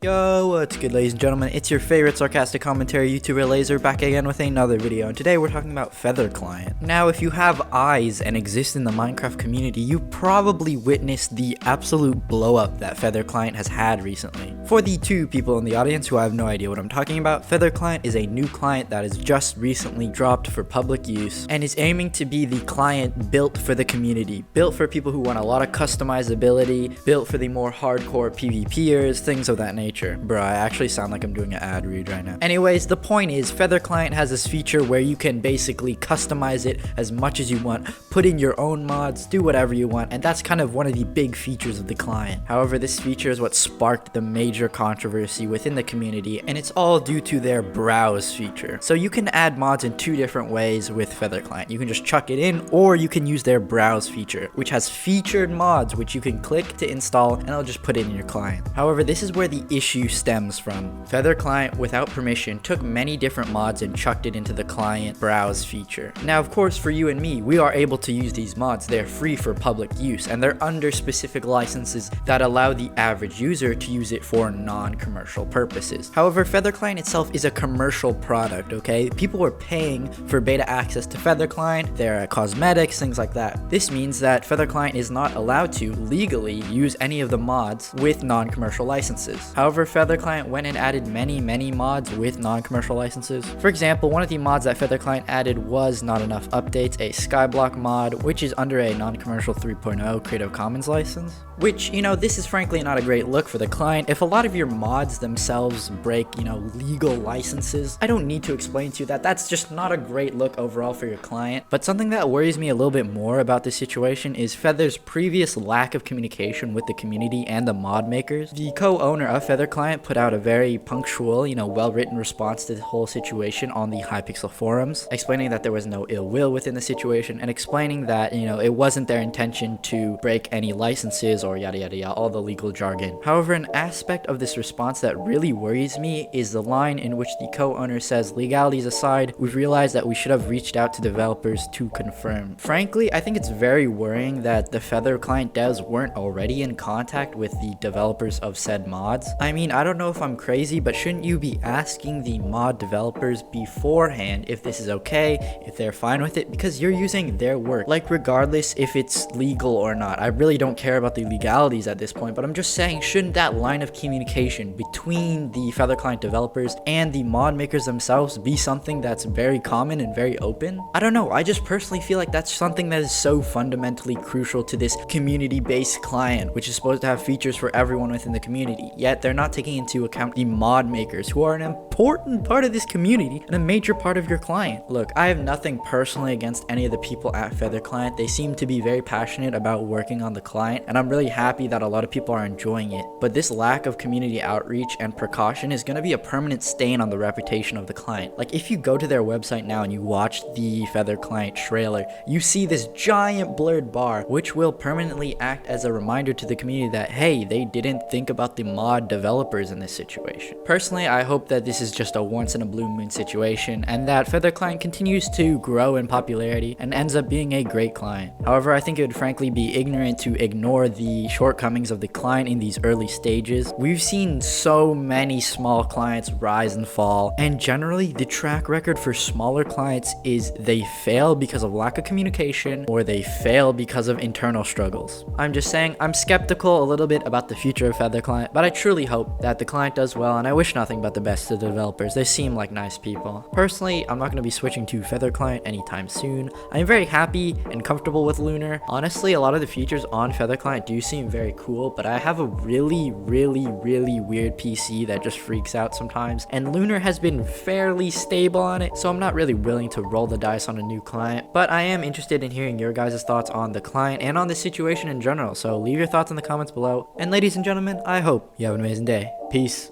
Yo, what's good, ladies and gentlemen? It's your favorite sarcastic commentary YouTuber Laser back again with another video, and today we're talking about Feather Client. Now, if you have eyes and exist in the Minecraft community, you probably witnessed the absolute blow up that Feather Client has had recently. For the two people in the audience who have no idea what I'm talking about, Feather Client is a new client that is just recently dropped for public use and is aiming to be the client built for the community, built for people who want a lot of customizability, built for the more hardcore PvPers, things of that nature. Bro, I actually sound like I'm doing an ad read right now. Anyways, the point is, Feather Client has this feature where you can basically customize it as much as you want, put in your own mods, do whatever you want, and that's kind of one of the big features of the client. However, this feature is what sparked the major controversy within the community, and it's all due to their browse feature. So you can add mods in two different ways with Feather Client. You can just chuck it in, or you can use their browse feature, which has featured mods which you can click to install, and it'll just put it in your client. However, this is where the issue stems from. Feather Client, without permission, took many different mods and chucked it into the client browse feature. Now, of course, for you and me, we are able to use these mods. They're free for public use, and they're under specific licenses that allow the average user to use it for non-commercial purposes. However, Feather Client itself is a commercial product, okay? People are paying for beta access to Feather Client, their cosmetics, things like that. This means that Feather Client is not allowed to legally use any of the mods with non-commercial licenses. However, Feather Client went and added many mods with non-commercial licenses. For example, one of the mods that Feather Client added was Not Enough Updates, a skyblock mod, which is under a non-commercial 3.0 Creative Commons license. Which, this is frankly not a great look for the client. If a lot of your mods themselves break, legal licenses, I don't need to explain to you that that's just not a great look overall for your client. But something that worries me a little bit more about this situation is Feather's previous lack of communication with the community and the mod makers. The co-owner of Feather Client put out a very punctual, well-written response to the whole situation on the Hypixel forums, explaining that there was no ill will within the situation and explaining that, it wasn't their intention to break any licenses or yada yada yada, all the legal jargon. However, an aspect of this response that really worries me is the line in which the co-owner says, "Legalities aside, we've realized that we should have reached out to developers to confirm." Frankly, I think it's very worrying that the Feather Client devs weren't already in contact with the developers of said mods. I mean, I don't know if I'm crazy, but shouldn't you be asking the mod developers beforehand if this is okay, if they're fine with it, because you're using their work. Like, regardless if it's legal or not, I really don't care about the legalities at this point, but I'm just saying, shouldn't that line of communication between the Feather Client developers and the mod makers themselves be something that's very common and very open? I don't know, I just personally feel like that's something that is so fundamentally crucial to this community-based client, which is supposed to have features for everyone within the community, yet they're not taking into account the mod makers, who are an important part of this community and a major part of your client. Look, I have nothing personally against any of the people at Feather Client. They seem to be very passionate about working on the client, and I'm really happy that a lot of people are enjoying it. But this lack of community outreach and precaution is going to be a permanent stain on the reputation of the client. Like, if you go to their website now and you watch the Feather Client trailer, you see this giant blurred bar, which will permanently act as a reminder to the community that, hey, they didn't think about the mod developers in this situation. Personally, I hope that this is just a once in a blue moon situation and that Feather Client continues to grow in popularity and ends up being a great client. However, I think it would frankly be ignorant to ignore the shortcomings of the client in these early stages. We've seen so many small clients rise and fall, and generally the track record for smaller clients is they fail because of lack of communication or they fail because of internal struggles. I'm just saying, I'm skeptical a little bit about the future of Feather Client, but I truly hope that the client does well, and I wish nothing but the best to the developers. They seem like nice people. Personally, I'm not going to be switching to Feather Client anytime soon. I'm very happy and comfortable with Lunar. Honestly, a lot of the features on Feather Client do seem very cool, but I have a really weird PC that just freaks out sometimes, and Lunar has been fairly stable on it, so I'm not really willing to roll the dice on a new client. But I am interested in hearing your guys' thoughts on the client and on the situation in general, so leave your thoughts in the comments below. And ladies and gentlemen, I hope you have an amazing day. Peace.